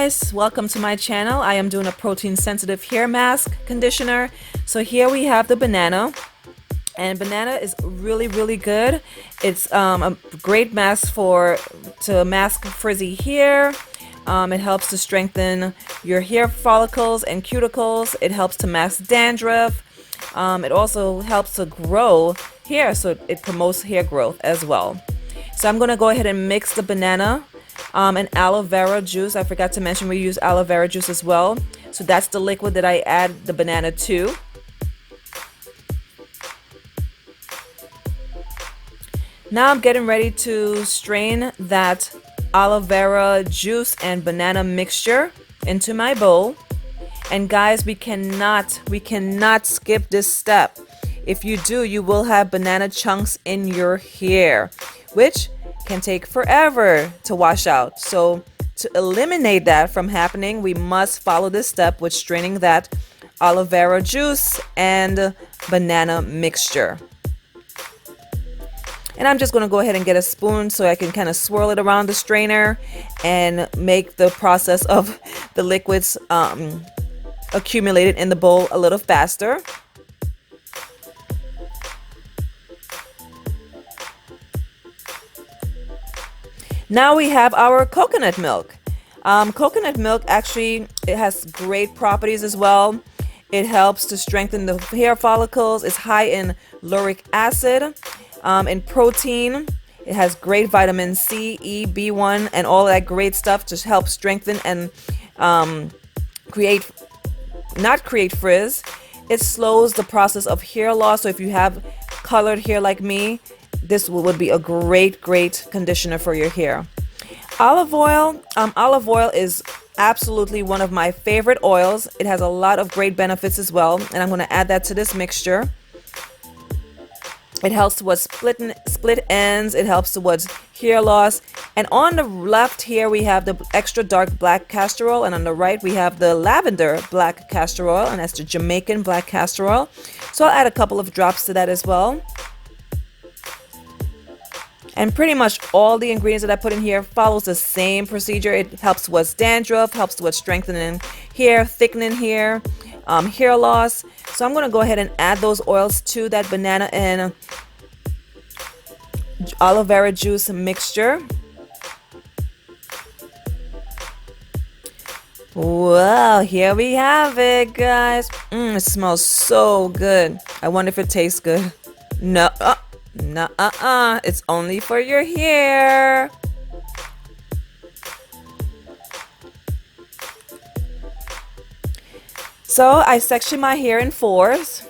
guys, welcome to my channel. I am doing a protein sensitive hair mask conditioner. So here we have the banana, and banana is really good. It's a great mask to mask frizzy hair. It helps to strengthen your hair follicles and cuticles. It helps to mask dandruff. It also helps to grow hair, so it promotes hair growth as well. So I'm going to go ahead and mix the banana and aloe vera juice. I forgot to mention we use aloe vera juice as well. So that's the liquid that I add the banana to. Now I'm getting ready to strain that aloe vera juice and banana mixture into my bowl. And guys, we cannot skip this step. If you do, you will have banana chunks in your hair, which can take forever to wash out. So to eliminate that from happening, we must follow this step with straining that aloe vera juice and banana mixture. And I'm just going to go ahead and get a spoon so I can kind of swirl it around the strainer and make the process of the liquids accumulated in the bowl a little faster. Now we have our coconut milk. Coconut milk actually, it has great properties as well. It helps to strengthen the hair follicles. It's high in lauric acid, in protein. It has great vitamin C, E, B1, and all that great stuff to help strengthen and not create frizz. It slows the process of hair loss. So if you have colored hair like me, this would be a great conditioner for your hair. Olive oil is absolutely one of my favorite oils. It has a lot of great benefits as well, and I'm going to add that to this mixture. It helps towards split ends. It helps towards hair loss. And on the left here we have the extra dark black castor oil, and on the right we have the lavender black castor oil, and that's the Jamaican black castor oil. So I'll add a couple of drops to that as well. And pretty much all the ingredients that I put in here follows the same procedure. It helps towards dandruff, helps towards strengthening hair, thickening hair, hair loss. So I'm going to go ahead and add those oils to that banana and aloe vera juice mixture. Wow, here we have it, guys. It smells so good. I wonder if it tastes good. No, it's only for your hair. So I section my hair in fours,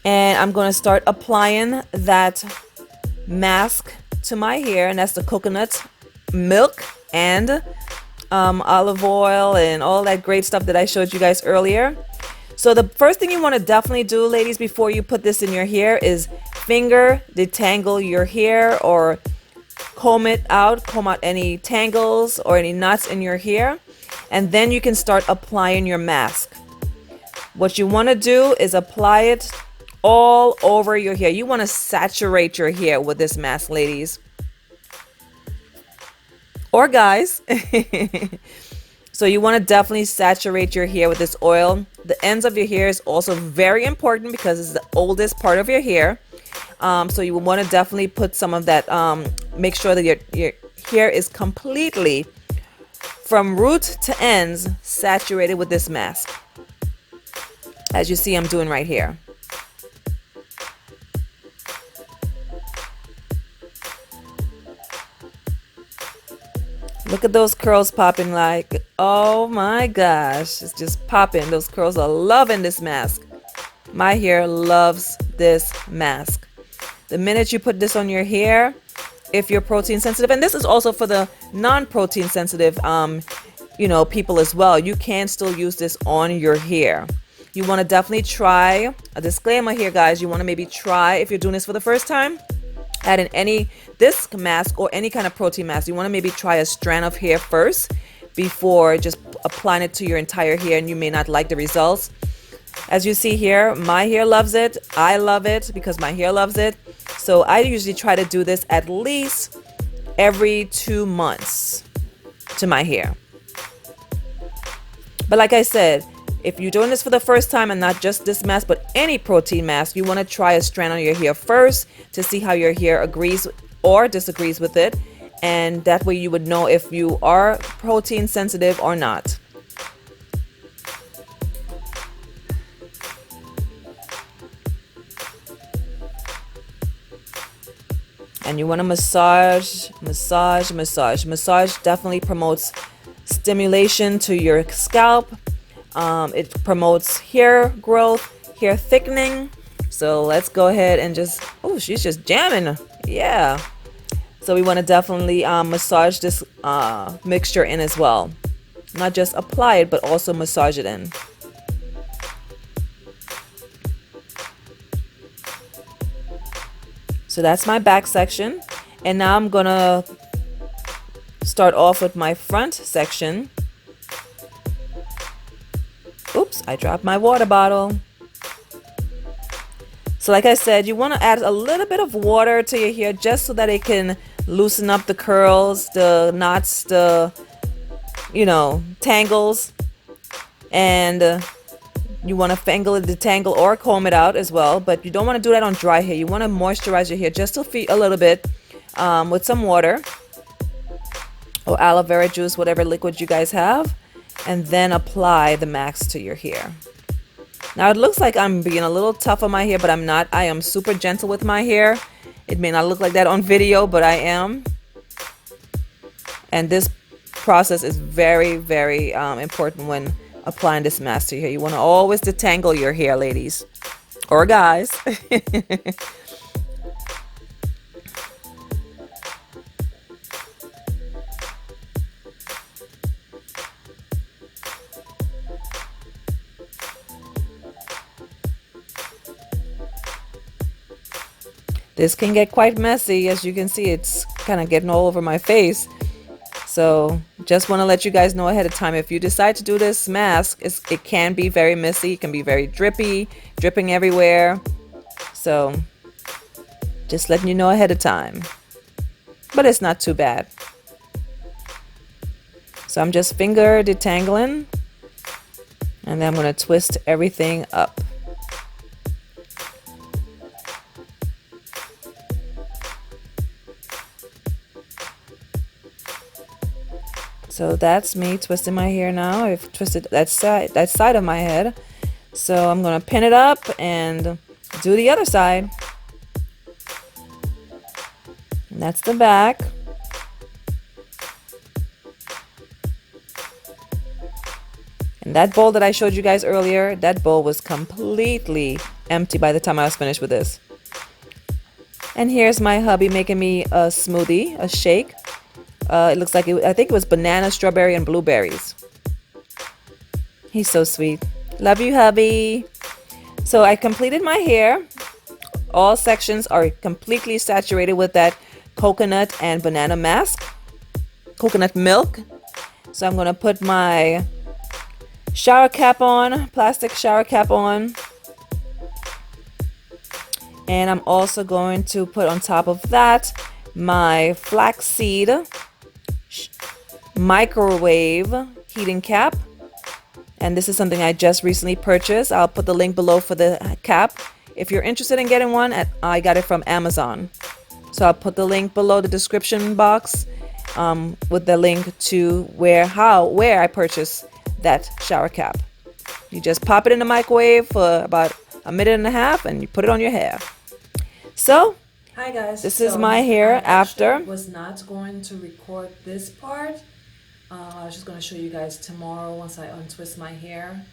and I'm going to start applying that mask to my hair, and that's the coconut milk and olive oil and all that great stuff that I showed you guys earlier. So the first thing you want to definitely do, ladies, before you put this in your hair is finger detangle your hair, or comb out any tangles or any knots in your hair, and then you can start applying your mask. What you want to do is apply it all over your hair. You want to saturate your hair with this mask, ladies or guys. So you want to definitely saturate your hair with this oil. The ends of your hair is also very important because it's the oldest part of your hair. So you want to definitely put some of that, make sure that your hair is completely, from root to ends, saturated with this mask, as you see I'm doing right here. Look at those curls popping, like, oh my gosh, it's just popping. Those curls are loving this mask. My hair loves this mask. The minute you put this on your hair, if you're protein sensitive, and this is also for the non-protein sensitive people as well, you can still use this on your hair. You want to definitely try, a disclaimer here, guys, you want to maybe try, if you're doing this for the first time, adding this mask or any kind of protein mask, you want to maybe try a strand of hair first before just applying it to your entire hair, and you may not like the results. As you see here, my hair loves it. I love it because my hair loves it. So I usually try to do this at least every 2 months to my hair. But like I said, if you're doing this for the first time, and not just this mask, but any protein mask, you want to try a strand on your hair first to see how your hair agrees or disagrees with it. And that way you would know if you are protein sensitive or not. And you want to massage, massage, massage. Massage definitely promotes stimulation to your scalp. It promotes hair growth, hair thickening. So let's go ahead and just, oh, she's just jamming. Yeah. So we want to definitely massage this mixture in as well. Not just apply it, but also massage it in. So that's my back section. And now I'm going to start off with my front section. Oops, I dropped my water bottle. So like I said, you want to add a little bit of water to your hair just so that it can loosen up the curls, the knots, the, tangles. And you want to detangle or comb it out as well, but you don't want to do that on dry hair. You want to moisturize your hair just a little bit with some water or aloe vera juice, whatever liquid you guys have, and then apply the mask to your hair. Now it looks like I'm being a little tough on my hair, but I'm not. I am super gentle with my hair. It may not look like that on video, but I am. And this process is very, very important when applying this mask to your hair. You want to always detangle your hair, ladies or guys. This can get quite messy. As you can see, it's kind of getting all over my face. So just want to let you guys know ahead of time, if you decide to do this mask, it can be very messy. It can be very drippy, dripping everywhere. So just letting you know ahead of time. But it's not too bad. So I'm just finger detangling. And then I'm going to twist everything up. So that's me twisting my hair now. I've twisted that side of my head. So I'm going to pin it up and do the other side. And that's the back. And that bowl that I showed you guys earlier, that bowl was completely empty by the time I was finished with this. And here's my hubby making me a smoothie, a shake. It looks like I think it was banana, strawberry, and blueberries. He's so sweet. Love you, hubby. So I completed my hair. All sections are completely saturated with that coconut and banana mask. Coconut milk. So I'm going to put my shower cap on, plastic shower cap on. And I'm also going to put on top of that my flaxseed microwave heating cap. And this is something I just recently purchased. I'll put the link below for the cap. If you're interested in getting one, I got it from Amazon. So I'll put the link below the description box with the link to where I purchased that shower cap. You just pop it in the microwave for about a minute and a half and you put it on your hair. So hi guys, this is my hair after. I was not going to record this part. I was just going to show you guys tomorrow once I untwist my hair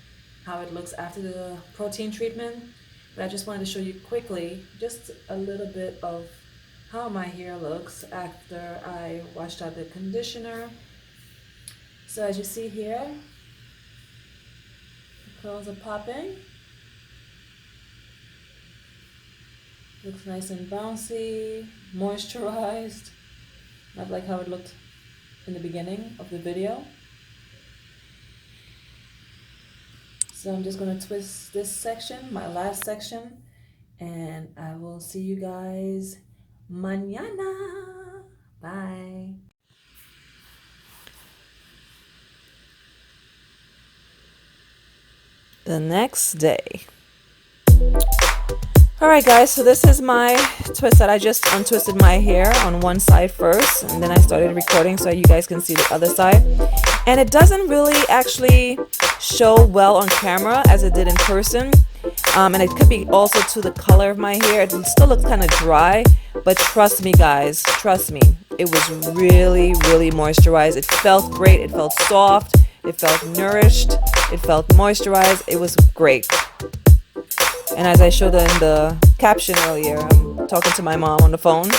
how it looks after the protein treatment. But I just wanted to show you quickly just a little bit of how my hair looks after I washed out the conditioner. So as you see here, the curls are popping. Looks nice and bouncy, moisturized, not like how it looked in the beginning of the video. So I'm just going to twist this section, my last section, and I will see you guys mañana. Bye. the next day. Alright guys, so this is my twist that I just untwisted my hair on one side first, and then I started recording so you guys can see the other side. And it doesn't really actually show well on camera as it did in person. And it could be also to the color of my hair. It still looks kind of dry, but trust me guys, trust me, it was really, really moisturized. It felt great, it felt soft, it felt nourished, it felt moisturized, it was great. And as I showed in the caption earlier, I'm talking to my mom on the phone.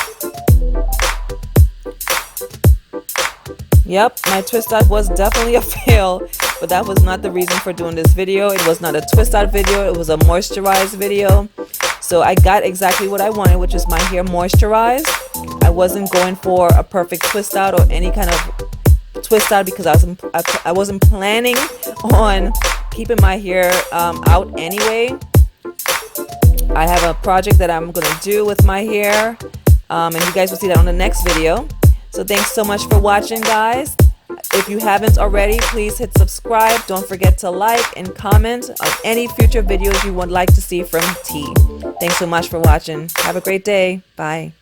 Yep, my twist out was definitely a fail, but that was not the reason for doing this video. It was not a twist out video, it was a moisturized video. So I got exactly what I wanted, which is my hair moisturized. I wasn't going for a perfect twist out or any kind of twist out because I wasn't planning on keeping my hair out anyway. I have a project that I'm going to do with my hair, and you guys will see that on the next video. So thanks so much for watching, guys. If you haven't already, please hit subscribe. Don't forget to like and comment on any future videos you would like to see from T. Thanks so much for watching. Have a great day. Bye.